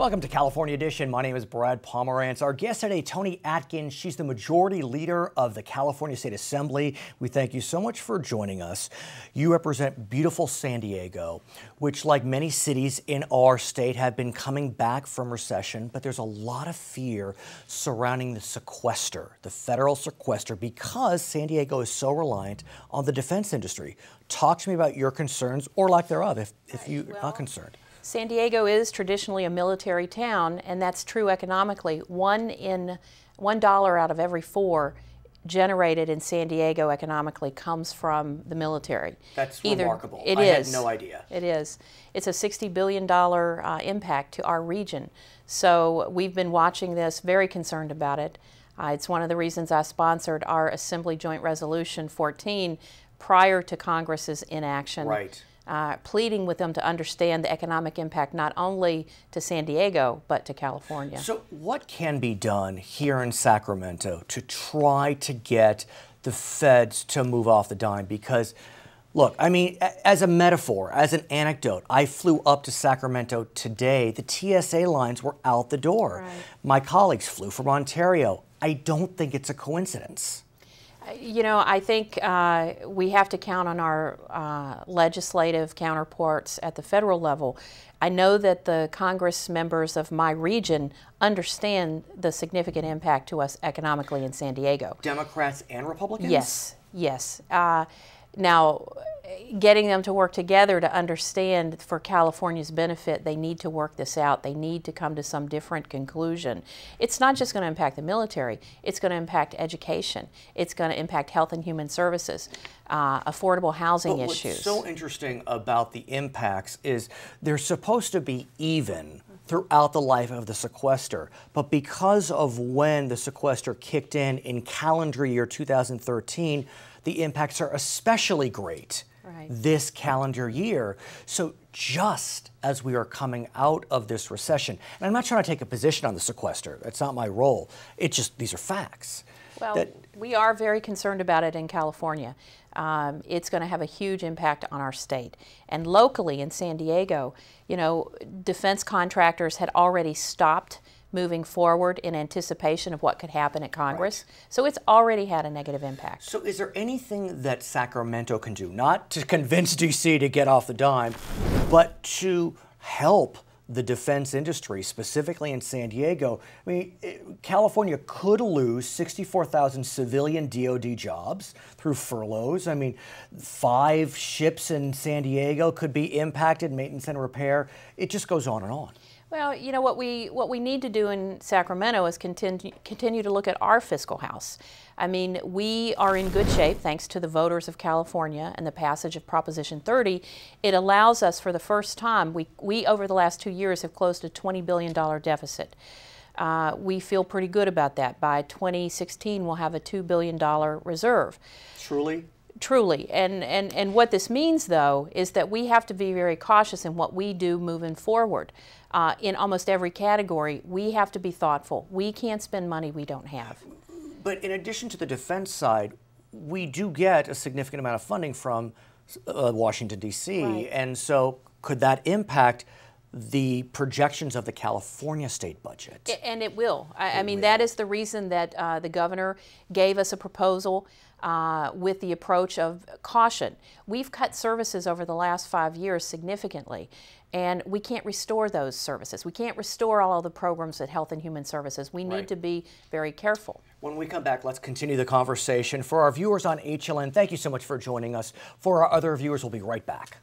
Welcome to California Edition. My name is Brad Pomerance. Our guest today, Toni Atkins. She's the majority leader of the California State Assembly. We thank you so much for joining us. You represent beautiful San Diego, which, like many cities in our state, have been coming back from recession, but there's a lot of fear surrounding the sequester, the federal sequester, because San Diego is so reliant on the defense industry. Talk to me about your concerns, or lack thereof, if you're not concerned. San Diego is traditionally a military town, and that's true economically. $1 out of every 4 generated in San Diego economically comes from the military. That's remarkable. I had no idea. It is. It's a $60 billion impact to our region. So we've been watching this, very concerned about it. It's one of the reasons I sponsored our Assembly Joint Resolution 14 prior to Congress's inaction. Right. Pleading with them to understand the economic impact not only to San Diego, but to California. So what can be done here in Sacramento to try to get the feds to move off the dime? Because, look, I mean, as a metaphor, as an anecdote, I flew up to Sacramento today. The TSA lines were out the door. Right. My colleagues flew from Ontario. I don't think it's a coincidence. You know, I think we have to count on our legislative counterparts at the federal level. I know that the Congress members of my region understand the significant impact to us economically in San Diego. Democrats and Republicans? Yes, yes. Now, getting them to work together to understand for California's benefit, they need to work this out. They need to come to some different conclusion. It's not just going to impact the military. It's going to impact education. It's going to impact health and human services, affordable housing issues. What's so interesting about the impacts is they're supposed to be even throughout the life of the sequester. But because of when the sequester kicked in calendar year 2013, the impacts are especially great this calendar year. So just as we are coming out of this recession, and I'm not trying to take a position on the sequester, that's not my role, it's just these are facts. Well, we are very concerned about it in California. It's going to have a huge impact on our state. And locally in San Diego, you know, defense contractors had already stopped moving forward in anticipation of what could happen at Congress. Right. So it's already had a negative impact. So is there anything that Sacramento can do, not to convince DC to get off the dime, but to help the defense industry, specifically in San Diego? I mean, California could lose 64,000 civilian DoD jobs through furloughs. I mean, 5 ships in San Diego could be impacted, maintenance and repair. It just goes on and on. Well, you know, what we need to do in Sacramento is continue to look at our fiscal house. I mean, we are in good shape thanks to the voters of California and the passage of Proposition 30. It allows us for the first time, we over the last 2 years have closed a $20 billion deficit. We feel pretty good about that. By 2016, we'll have a $2 billion reserve. Truly? Truly. And what this means, though, is that we have to be very cautious in what we do moving forward. In almost every category, we have to be thoughtful. We can't spend money we don't have. But in addition to the defense side, we do get a significant amount of funding from Washington, D.C. Right. And so could that impact the projections of the California state budget? And it will. I mean, that is the reason that the governor gave us a proposal with the approach of caution. We've cut services over the last 5 years significantly, and we can't restore those services. We can't restore all of the programs at Health and Human Services. We need to be very careful. When we come back, let's continue the conversation. For our viewers on HLN, thank you so much for joining us. For our other viewers, we'll be right back.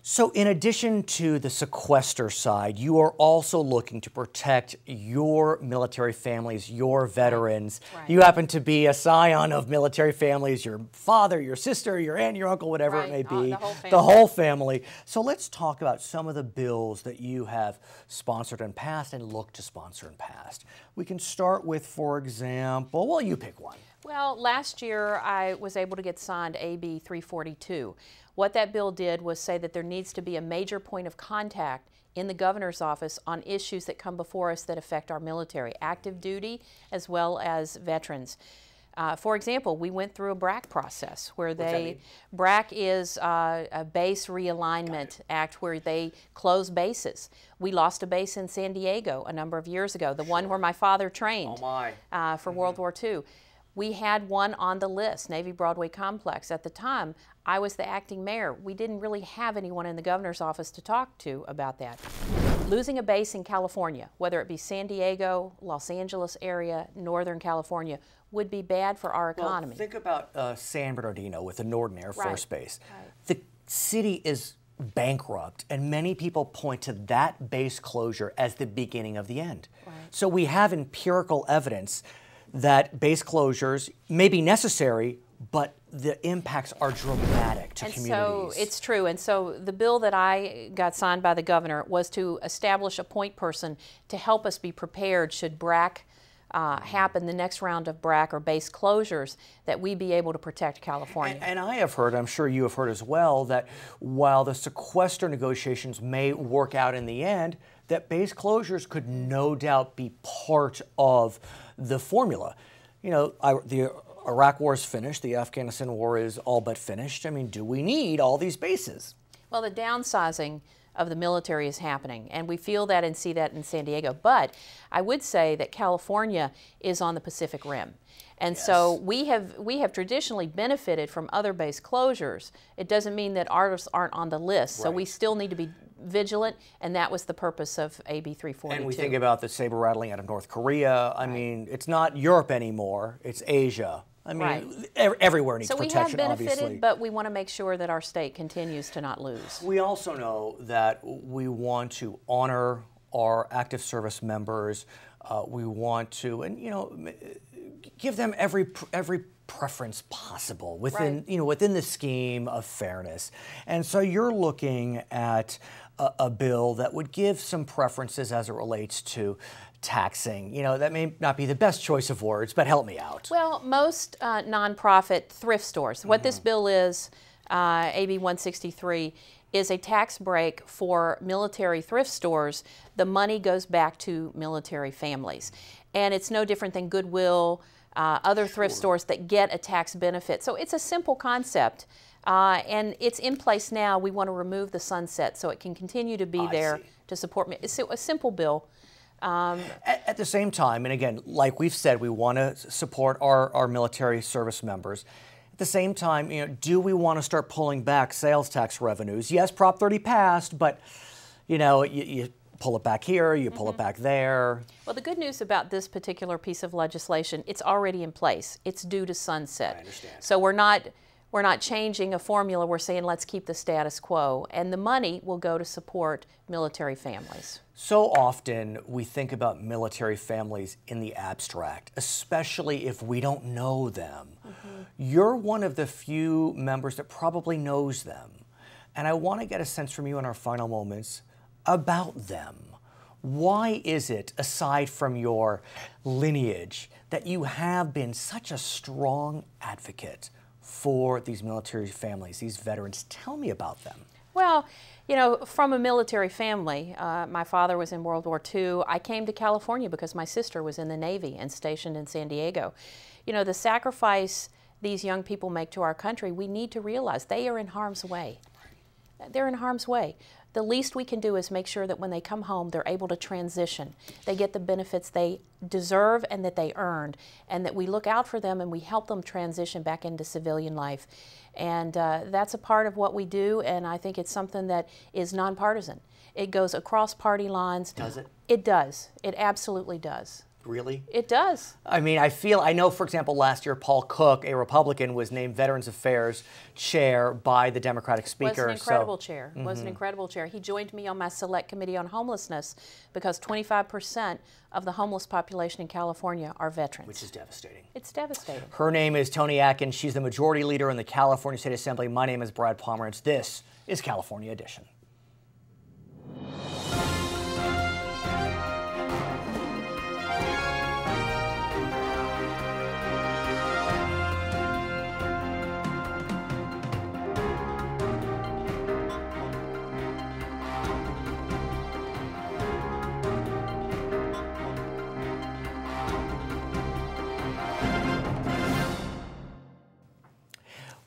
So in addition to the sequester side, you are also looking to protect your military families, your veterans. Right. You happen to be a scion of military families, your father, your sister, your aunt, your uncle, whatever it may be. The whole family. So let's talk about some of the bills that you have sponsored in past and look to sponsor in past. We can start with, for example, well, you pick one. Well, last year I was able to get signed AB 342. What that bill did was say that there needs to be a major point of contact in the governor's office on issues that come before us that affect our military, active duty as well as veterans. For example, we went through a BRAC process where BRAC is a base realignment act where they close bases. We lost a base in San Diego a number of years ago, the one where my father trained for World War II. We had one on the list, Navy Broadway Complex. At the time, I was the acting mayor. We didn't really have anyone in the governor's office to talk to about that. Losing a base in California, whether it be San Diego, Los Angeles area, Northern California, would be bad for our economy. Well, think about San Bernardino with the Norton Air Force Base. The city is bankrupt, and many people point to that base closure as the beginning of the end. So we have empirical evidence that base closures may be necessary, but the impacts are dramatic to communities. So it's true. And so the bill that I got signed by the governor was to establish a point person to help us be prepared should BRAC happen, the next round of BRAC or base closures, that we be able to protect California. And I have heard, I'm sure you have heard as well, that while the sequester negotiations may work out in the end, that base closures could no doubt be part of the formula. You know, the Iraq War is finished, the Afghanistan War is all but finished. I mean, do we need all these bases? Well, the downsizing of the military is happening, and we feel that and see that in San Diego. But I would say that California is on the Pacific Rim. And so we have traditionally benefited from other base closures. It doesn't mean that ours aren't on the list. So we still need to be vigilant, and that was the purpose of AB 342. And we think about the saber rattling out of North Korea. I mean, it's not Europe anymore, it's Asia. I mean, everywhere needs protection, obviously. So we have benefited, but we want to make sure that our state continues to not lose. We also know that we want to honor our active service members. We want to, and you know, give them every preference possible within within the scheme of fairness. And so you're looking at a bill that would give some preferences as it relates to taxing. You know, that may not be the best choice of words, but help me out. Well, most nonprofit thrift stores, what this bill is, AB 163, is a tax break for military thrift stores. The money goes back to military families. And it's no different than Goodwill, other thrift stores that get a tax benefit. So it's a simple concept. And it's in place now. We want to remove the sunset so it can continue to be there to support me. It's a simple bill. At the same time, and again, like we've said, we want to support our military service members. At the same time, you know, do we want to start pulling back sales tax revenues? Yes, Prop 30 passed, but you know, you pull it back here, you pull it back there. Well, the good news about this particular piece of legislation, it's already in place. It's due to sunset. I understand. So we're not changing a formula. We're saying let's keep the status quo, and the money will go to support military families. So often we think about military families in the abstract, especially if we don't know them. You're one of the few members that probably knows them. And I want to get a sense from you in our final moments about them. Why is it, aside from your lineage, that you have been such a strong advocate for these military families, these veterans? Tell me about them. Well, you know, from a military family, my father was in World War II. I came to California because my sister was in the Navy and stationed in San Diego. You know, the sacrifice these young people make to our country, we need to realize they are in harm's way. They're in harm's way. The least we can do is make sure that when they come home, they're able to transition. They get the benefits they deserve and that they earned, and that we look out for them and we help them transition back into civilian life. And that's a part of what we do, and I think it's something that is nonpartisan. It goes across party lines. Does it? It does. It absolutely does. Really? It does. I mean, I know, for example, last year Paul Cook, a Republican, was named Veterans Affairs Chair by the Democratic Speaker. Was an incredible chair. Was an incredible chair. He joined me on my Select Committee on Homelessness because 25% of the homeless population in California are veterans. Which is devastating. It's devastating. Her name is Toni Atkins. She's the Majority Leader in the California State Assembly. My name is Brad Pomerance. This is California Edition.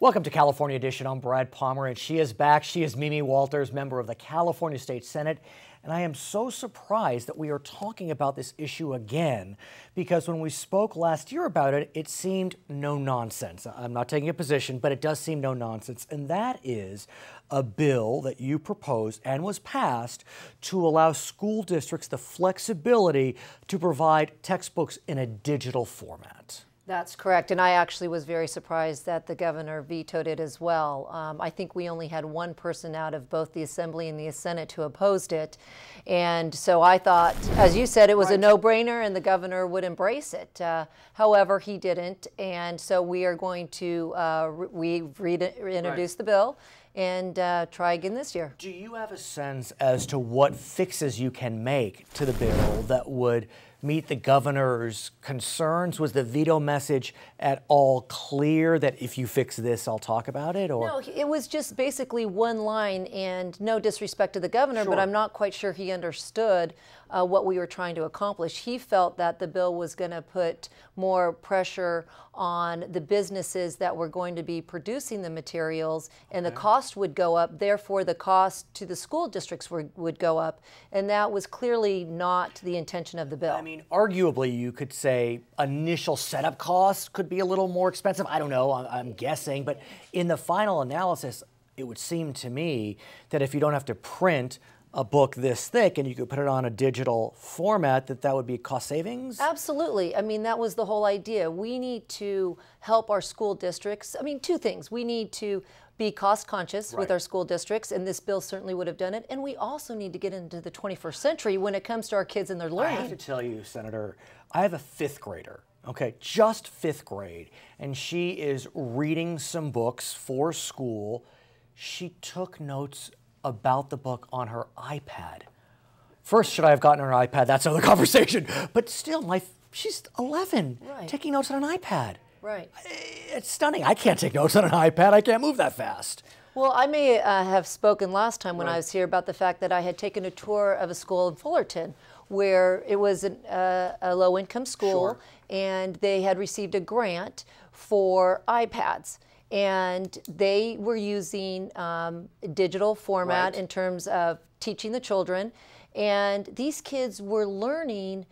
Welcome to California Edition. I'm Brad Pomerance. She is back. She is Mimi Walters, member of the California State Senate. And I am so surprised that we are talking about this issue again, because when we spoke last year about it, it seemed no nonsense. I'm not taking a position, but it does seem no nonsense. And that is a bill that you proposed and was passed to allow school districts the flexibility to provide textbooks in a digital format. That's correct, and I actually was very surprised that the governor vetoed it as well. I think we only had one person out of both the Assembly and the Senate who opposed it, and so I thought, as you said, it was a no-brainer and the governor would embrace it. However, he didn't, and so we are going to reintroduce the bill and try again this year. Do you have a sense as to what fixes you can make to the bill that would meet the governor's concerns? Was the veto message at all clear that if you fix this, I'll talk about it? Or? No, it was just basically one line, and no disrespect to the governor, but I'm not quite sure he understood what we were trying to accomplish. He felt that the bill was going to put more pressure on the businesses that were going to be producing the materials, and the cost would go up. Therefore, the cost to the school districts would go up, and that was clearly not the intention of the bill. I mean, arguably, you could say initial setup costs could be a little more expensive. I don't know, I'm guessing, but in the final analysis, it would seem to me that if you don't have to print a book this thick and you could put it on a digital format, that would be cost savings? Absolutely. I mean, that was the whole idea. We need to help our school districts. I mean, two things. We need to be cost conscious with our school districts, and this bill certainly would have done it. And we also need to get into the 21st century when it comes to our kids and their learning. I have to tell you, Senator, I have a fifth grader. Okay, just fifth grade, and she is reading some books for school. She took notes about the book on her iPad. First, should I have gotten her an iPad? That's another conversation. But still, she's 11, taking notes on an iPad. Right. It's stunning. I can't take notes on an iPad. I can't move that fast. Well, I may have spoken last time when I was here about the fact that I had taken a tour of a school in Fullerton where it was a low-income school, and they had received a grant for iPads. And they were using digital format in terms of teaching the children. And these kids were learning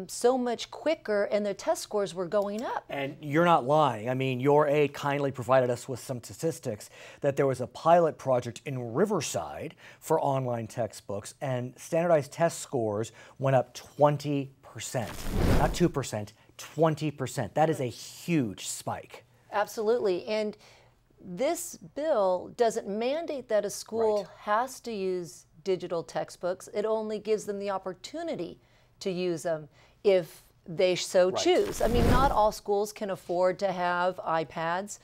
so much quicker, and their test scores were going up. And you're not lying. I mean, your aide kindly provided us with some statistics that there was a pilot project in Riverside for online textbooks, and standardized test scores went up 20%. Not 2%, 20%. That is a huge spike. Absolutely. And this bill doesn't mandate that a school has to use digital textbooks. It only gives them the opportunity to use them if they so choose. I mean, not all schools can afford to have iPads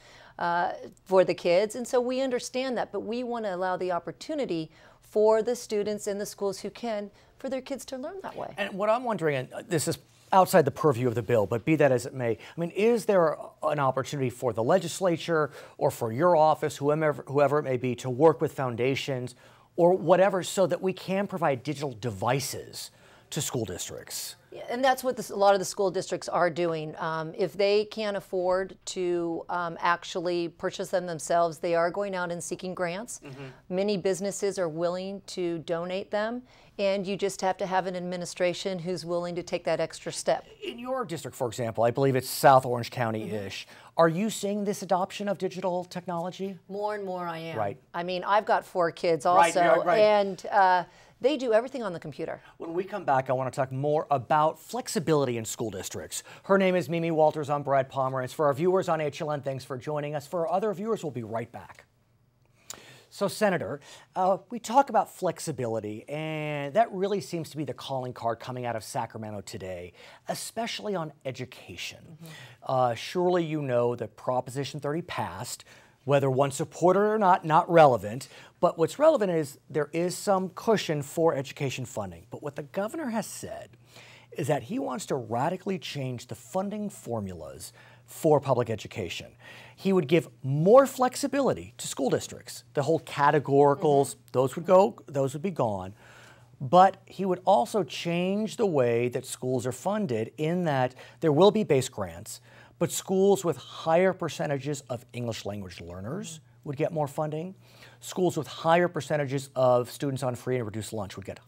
for the kids, and so we understand that, but we want to allow the opportunity for the students in the schools who can, for their kids to learn that way. And what I'm wondering, and this is outside the purview of the bill, but be that as it may, I mean, is there an opportunity for the legislature or for your office, whoever it may be, to work with foundations or whatever so that we can provide digital devices to school districts? Yeah, and that's what a lot of the school districts are doing. If they can't afford to actually purchase them themselves, they are going out and seeking grants. Many businesses are willing to donate them, and you just have to have an administration who's willing to take that extra step. In your district, for example, I believe it's South Orange County-ish, are you seeing this adoption of digital technology? More and more I am. Right. I mean, I've got 4 kids also, and they do everything on the computer. When we come back, I want to talk more about flexibility in school districts. Her name is Mimi Walters. I'm Brad Pomerance. For our viewers on HLN, thanks for joining us. For our other viewers, we'll be right back. So, Senator, we talk about flexibility, and that really seems to be the calling card coming out of Sacramento today, especially on education. Surely you know that Proposition 30 passed. Whether one supported it or not relevant. But what's relevant is there is some cushion for education funding. But what the governor has said is that he wants to radically change the funding formulas for public education. He would give more flexibility to school districts. The whole categoricals, those would be gone. But he would also change the way that schools are funded in that there will be base grants, but schools with higher percentages of English language learners would get more funding. Schools with higher percentages of students on free and reduced lunch would get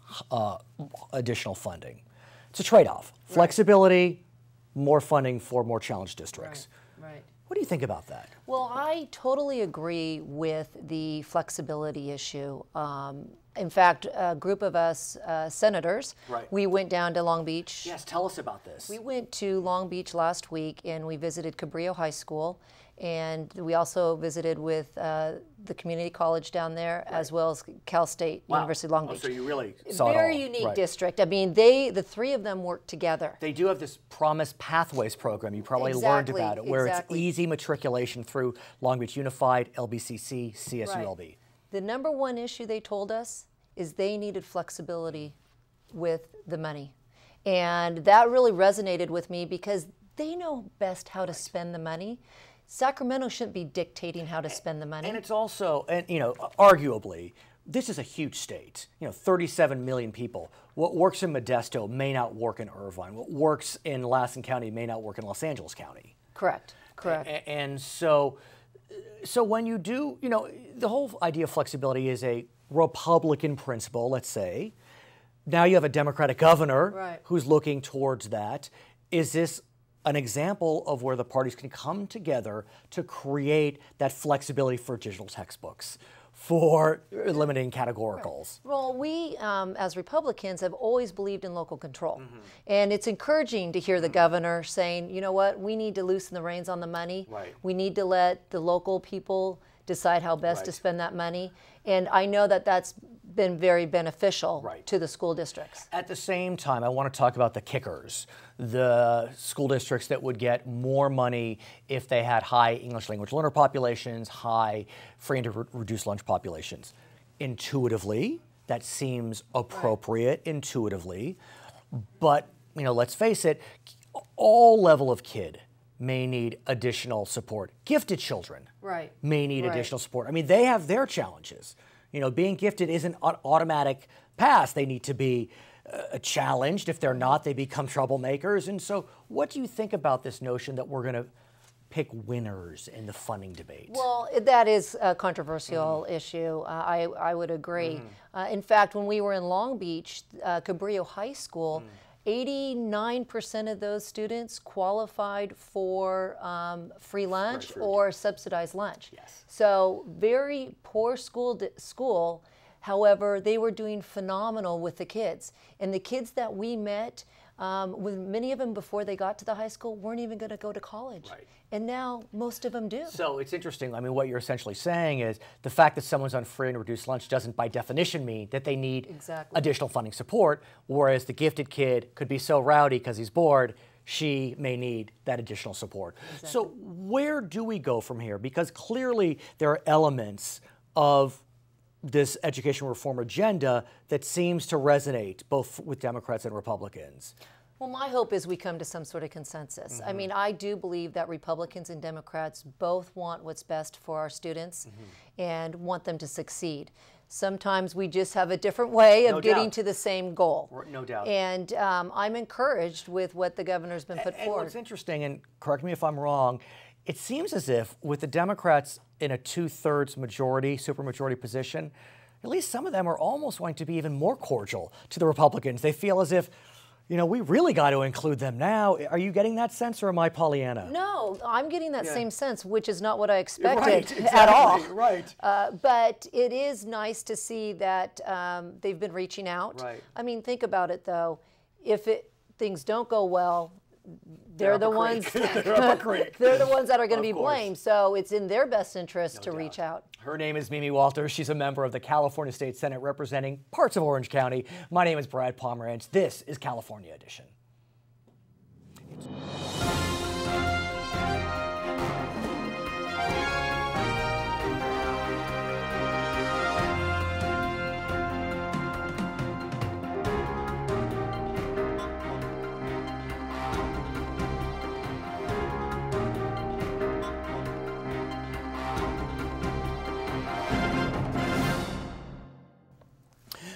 additional funding. It's a trade-off. Right. Flexibility, more funding for more challenged districts. Right. What do you think about that? Well, I totally agree with the flexibility issue. In fact, a group of us senators, we went down to Long Beach. Yes, tell us about this. We went to Long Beach last week and we visited Cabrillo High School, and we also visited with the community college down there, as well as Cal State University of Long Beach. So you really saw it all. Very unique district. I mean, the three of them work together. They do have this Promise Pathways program. You probably learned about it, where it's easy matriculation through Long Beach Unified, LBCC, CSULB. The number one issue they told us is they needed flexibility with the money. And that really resonated with me because they know best how to spend the money. Sacramento shouldn't be dictating how to spend the money. And it's also, and you know, arguably, this is a huge state. You know, 37 million people. What works in Modesto may not work in Irvine. What works in Lassen County may not work in Los Angeles County. Correct. Correct. And so when you do, you know, the whole idea of flexibility is a Republican principle, let's say. Now you have a Democratic governor who's looking towards that. Is this an example of where the parties can come together to create that flexibility for digital textbooks, for limiting categoricals? Well, we, as Republicans, have always believed in local control. And it's encouraging to hear the governor saying, you know what, we need to loosen the reins on the money. We need to let the local people decide how best to spend that money. And I know that that's been very beneficial to the school districts. At the same time, I want to talk about the kickers, the school districts that would get more money if they had high English language learner populations, high free and reduced lunch populations. Intuitively, that seems appropriate intuitively, but you know, let's face it, all level of kid may need additional support. Gifted children may need additional support. I mean, they have their challenges. You know, being gifted isn't an automatic pass. They need to be challenged. If they're not, they become troublemakers. And so what do you think about this notion that we're going to pick winners in the funding debate? Well, that is a controversial issue. I would agree. In fact, when we were in Long Beach, Cabrillo High School, 89% of those students qualified for free lunch or subsidized lunch. So very poor school. However, they were doing phenomenal with the kids. And the kids that we met, with many of them before they got to the high school, weren't even going to go to college. And now most of them do. So it's interesting. I mean, what you're essentially saying is the fact that someone's on free and reduced lunch doesn't by definition mean that they need additional funding support, whereas the gifted kid could be so rowdy because he's bored, she may need that additional support. So where do we go from here? Because clearly there are elements of this education reform agenda that seems to resonate both with Democrats and Republicans. Well, my hope is we come to some sort of consensus. I mean, I do believe that Republicans and Democrats both want what's best for our students and want them to succeed. Sometimes we just have a different way of getting to the same goal. No doubt. And I'm encouraged with what the governor's been put forward. And what's interesting, and correct me if I'm wrong, it seems as if with the Democrats in a 2/3 majority, supermajority position, at least some of them are almost going to be even more cordial to the Republicans. They feel as if, you know, we really got to include them now. Are you getting that sense, or am I Pollyanna? No, I'm getting that same sense, which is not what I expected at all. But it is nice to see that they've been reaching out. I mean, think about it, though. If things don't go well, they're the ones. They're the ones that are going to be blamed. So it's in their best interest to reach out. Her name is Mimi Walters. She's a member of the California State Senate representing parts of Orange County. My name is Brad Pomerance. This is California Edition.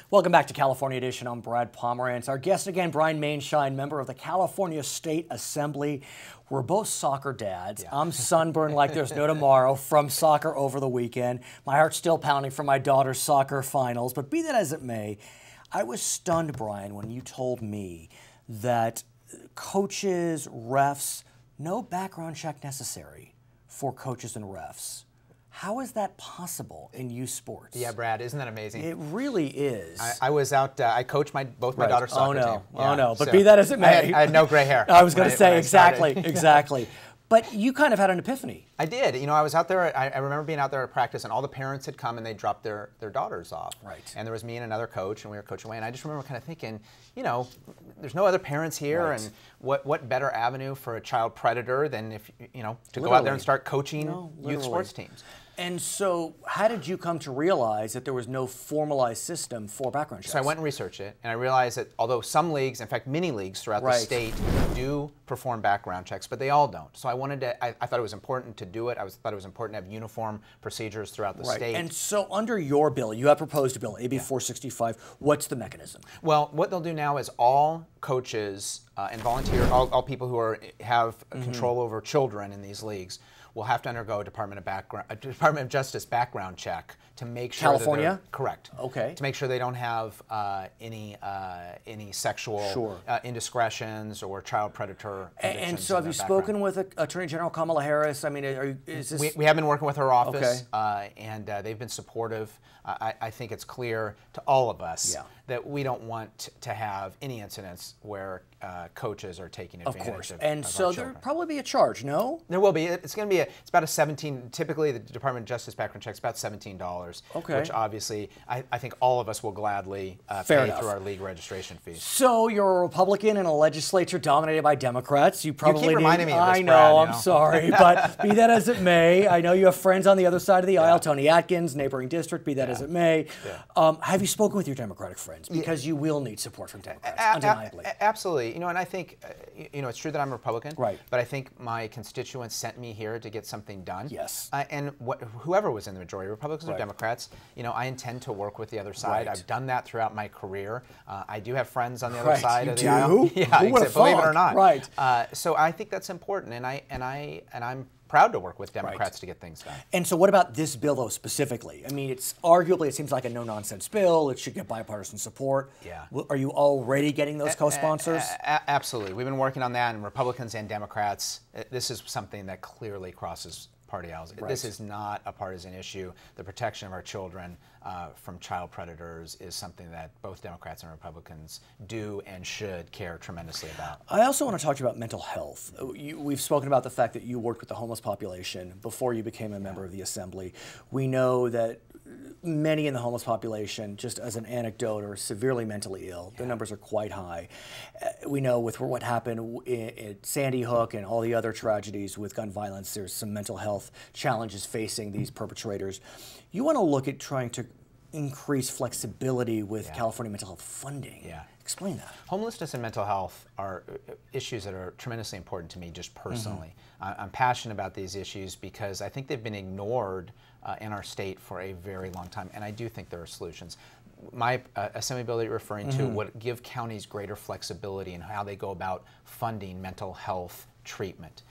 Welcome back to California Edition. I'm Brad Pomerance. Our guest again, Brian Maienschein, member of the California State Assembly. We're both soccer dads. Yeah. I'm sunburned like there's no tomorrow from soccer over the weekend. My heart's still pounding for my daughter's soccer finals, but be that as it may, I was stunned, Brian, when you told me that coaches, refs, no background check necessary for coaches and refs. How is that possible in youth sports? Yeah, Brad, isn't that amazing? It really is. I was out, I coached both my daughter's soccer team. Yeah, oh no, but so, be that as it may. I had no gray hair. I was going to say, exactly. But you kind of had an epiphany. I did. You know, I was out there, I remember being out there at practice, and all the parents had come and they dropped their daughters off. Right. And there was me and another coach, and we were coaching away, and I just remember kind of thinking, you know, there's no other parents here, and what better avenue for a child predator than if, you know, to go out there and start coaching youth sports teams. And so how did you come to realize that there was no formalized system for background checks? So I went and researched it, and I realized that although some leagues, in fact many leagues throughout the state, do perform background checks, but they all don't. So I wanted to, I thought it was important to do it. I thought it was important to have uniform procedures throughout the state. And so under your bill, you have proposed a bill, AB 465. What's the mechanism? Well, what they'll do now is all coaches and volunteer, all people who have control over children in these leagues will have to undergo a Department of Justice background check to make sure California? that correct. Okay. To make sure they don't have any sexual indiscretions or child predator convictions. And so have you spoken with Attorney General Kamala Harris? I mean, is this... We have been working with her office, and they've been supportive. I think it's clear to all of us that we don't want to have any incidents where coaches are taking advantage of our children. And so there'll probably be a charge, no? There will be. It's going to be it's about a $17. Typically, the Department of Justice background check is about $17. Okay. Which obviously I think all of us will gladly pay through our league registration fees. So you're a Republican in a legislature dominated by Democrats. You probably keep reminding me of this, I know. Brad, I'm sorry, but be that as it may, I know you have friends on the other side of the aisle. Toni Atkins, neighboring district. Be that as it may. Have you spoken with your Democratic friends? Because you will need support from Democrats, undeniably. Absolutely. You know, and I think it's true that I'm a Republican. Right. But I think my constituents sent me here to get something done. Yes. And whoever was in the majority, Republicans or Democrats, you know, I intend to work with the other side. I've done that throughout my career. I do have friends on the other side of the aisle. Yeah, believe it or not. Right. So I think that's important, and I'm proud to work with Democrats to get things done. And so what about this bill, though, specifically? I mean, it's arguably, it seems like a no-nonsense bill. It should get bipartisan support. Yeah. Are you already getting those co-sponsors? Absolutely. We've been working on that, and Republicans and Democrats. This is something that clearly crosses party aisles. This is not a partisan issue. The protection of our children from child predators is something that both Democrats and Republicans do and should care tremendously about. I also want to talk to you about mental health. We've spoken about the fact that you worked with the homeless population before you became a member of the Assembly. We know that many in the homeless population, just as an anecdote, are severely mentally ill. The numbers are quite high. We know with what happened at Sandy Hook and all the other tragedies with gun violence, there's some mental health challenges facing these perpetrators. You want to look at trying to increase flexibility with California mental health funding. Yeah. Explain that. Homelessness and mental health are issues that are tremendously important to me just personally. I'm passionate about these issues because I think they've been ignored in our state for a very long time, and I do think there are solutions. My Assembly bill that you're referring to would give counties greater flexibility in how they go about funding mental health treatment.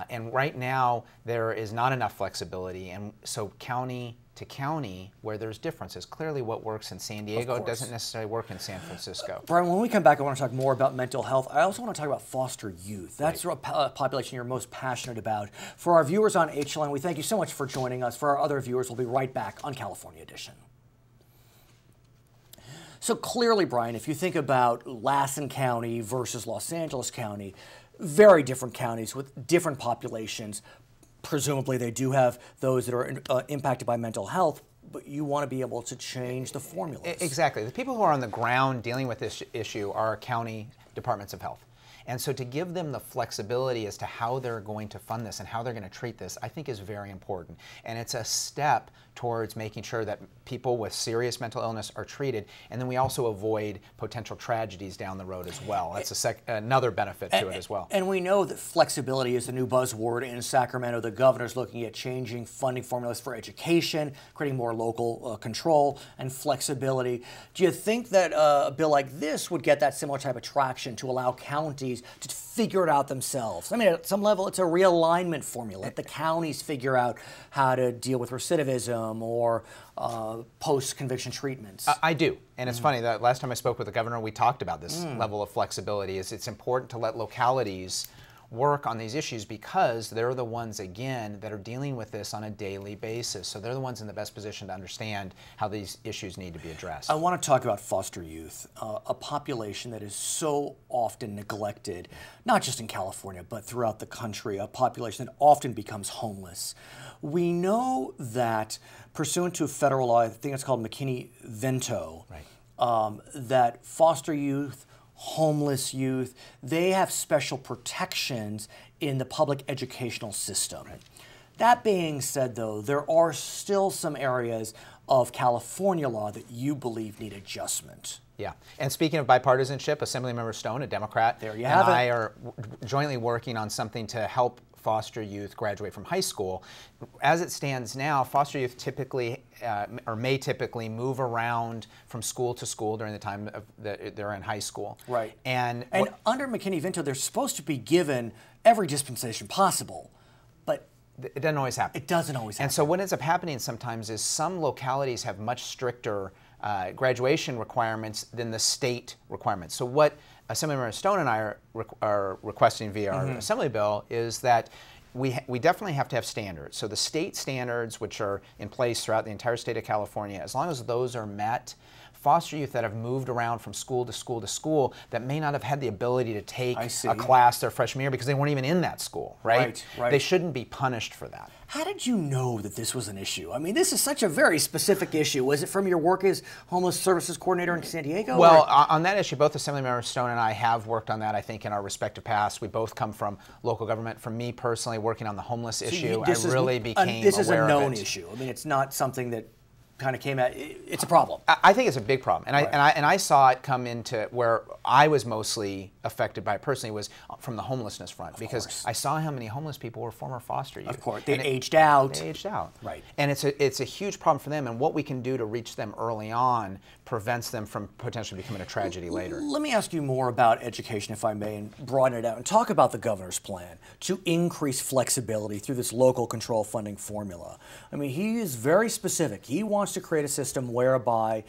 And right now, there is not enough flexibility, and so county to county, where there's differences. Clearly what works in San Diego doesn't necessarily work in San Francisco. Brian, when we come back, I want to talk more about mental health. I also want to talk about foster youth. That's a population you're most passionate about. For our viewers on HLN, we thank you so much for joining us. For our other viewers, we'll be right back on California Edition. So clearly, Brian, if you think about Lassen County versus Los Angeles County, very different counties with different populations. Presumably they do have those that are impacted by mental health, but you want to be able to change the formulas. Exactly. The people who are on the ground dealing with this issue are county departments of health. And so to give them the flexibility as to how they're going to fund this and how they're going to treat this, I think is very important. And it's a step towards making sure that people with serious mental illness are treated, and then we also avoid potential tragedies down the road as well. That's another benefit to it as well. And we know that flexibility is the new buzzword in Sacramento. The governor's looking at changing funding formulas for education, creating more local control and flexibility. Do you think that a bill like this would get that similar type of traction to allow counties to figure it out themselves? I mean, at some level, it's a realignment formula. Let the counties figure out how to deal with recidivism or post-conviction treatments. I do. And it's funny, that last time I spoke with the governor, we talked about this level of flexibility. It's important to let localities work on these issues because they're the ones, again, that are dealing with this on a daily basis. So they're the ones in the best position to understand how these issues need to be addressed. I want to talk about foster youth, a population that is so often neglected, not just in California, but throughout the country, a population that often becomes homeless. We know that pursuant to federal law, I think it's called McKinney-Vento, that foster youth, homeless youth, they have special protections in the public educational system. That being said, though, there are still some areas of California law that you believe need adjustment. Yeah, and speaking of bipartisanship, Assemblymember Stone, a Democrat, there you have and I are jointly working on something to help foster youth graduate from high school. As it stands now, foster youth typically, or may typically, move around from school to school during the time that they're in high school. Right. And under McKinney-Vento, they're supposed to be given every dispensation possible, but it doesn't always happen. It doesn't always happen. And so what ends up happening sometimes is some localities have much stricter graduation requirements than the state requirements. So what Assemblymember Stone and I are requesting via our Assembly bill is that we definitely have to have standards. So the state standards, which are in place throughout the entire state of California, as long as those are met, foster youth that have moved around from school to school to school that may not have had the ability to take a class their freshman year because they weren't even in that school, right? They shouldn't be punished for that. How did you know that this was an issue? I mean, this is such a very specific issue. Was it from your work as homeless services coordinator in San Diego? Well, on that issue, both Assemblymember Stone and I have worked on that, I think, in our respective past. We both come from local government. For me personally, working on the homeless issue, I really became aware of it. This is a known issue. I mean, it's not something that kind of came out. It's a problem. I think it's a big problem, and I saw it come into where I was mostly affected by it personally was from the homelessness front, because I saw how many homeless people were former foster youth. Of course, they aged out. They aged out. Right. And it's a huge problem for them, and what we can do to reach them early on prevents them from potentially becoming a tragedy later. Let me ask you more about education, if I may, and broaden it out, and talk about the governor's plan to increase flexibility through this local control funding formula. I mean, he is very specific. He wants to create a system whereby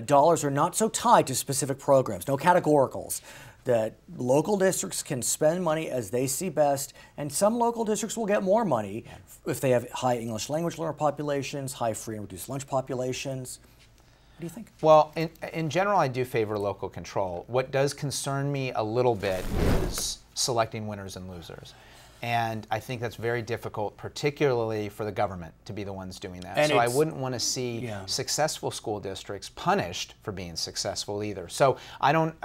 dollars are not so tied to specific programs, no categoricals, that local districts can spend money as they see best, and some local districts will get more money if they have high English language learner populations, high free and reduced lunch populations. What do you think? Well, in general, I do favor local control. What does concern me a little bit is selecting winners and losers. And I think that's very difficult, particularly for the government to be the ones doing that. And so I wouldn't want to see successful school districts punished for being successful either. So I don't,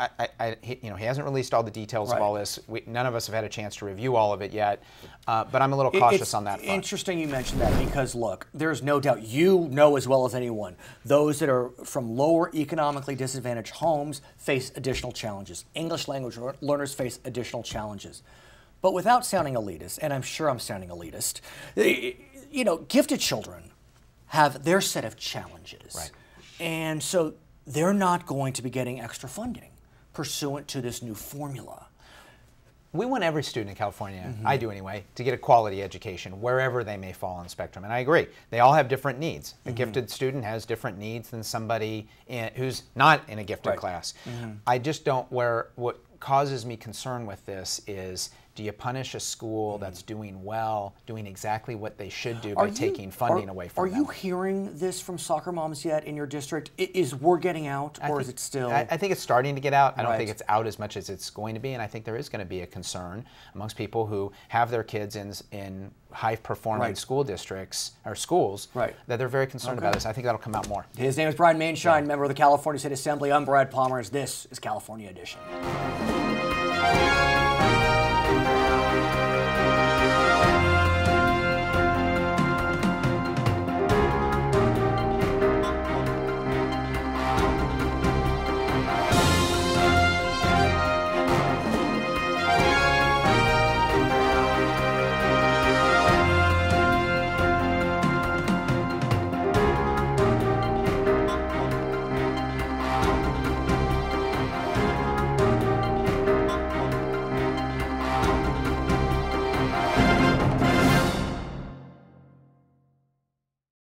he hasn't released all the details of all this. None of us have had a chance to review all of it yet, but I'm a little cautious on that front. Interesting you mentioned that, because look, there's no doubt, you know as well as anyone, those that are from lower economically disadvantaged homes face additional challenges. English language learners face additional challenges. But without sounding elitist, and I'm sure I'm sounding elitist, you know, gifted children have their set of challenges. Right. And so they're not going to be getting extra funding pursuant to this new formula. We want every student in California, I do anyway, to get a quality education wherever they may fall on the spectrum. And I agree, they all have different needs. A gifted student has different needs than somebody who's not in a gifted class. I just don't, what causes me concern with this is, do you punish a school that's doing well, doing exactly what they should do by taking funding away from them? Are you hearing this from soccer moms yet in your district? Is word getting out, or is it still? I think it's starting to get out. I don't think it's out as much as it's going to be, and I think there is going to be a concern amongst people who have their kids in high-performing school districts, or schools, that they're very concerned about this. I think that'll come out more. His name is Brad Maienschein, member of the California State Assembly. I'm Brad Pomerance. This is California Edition.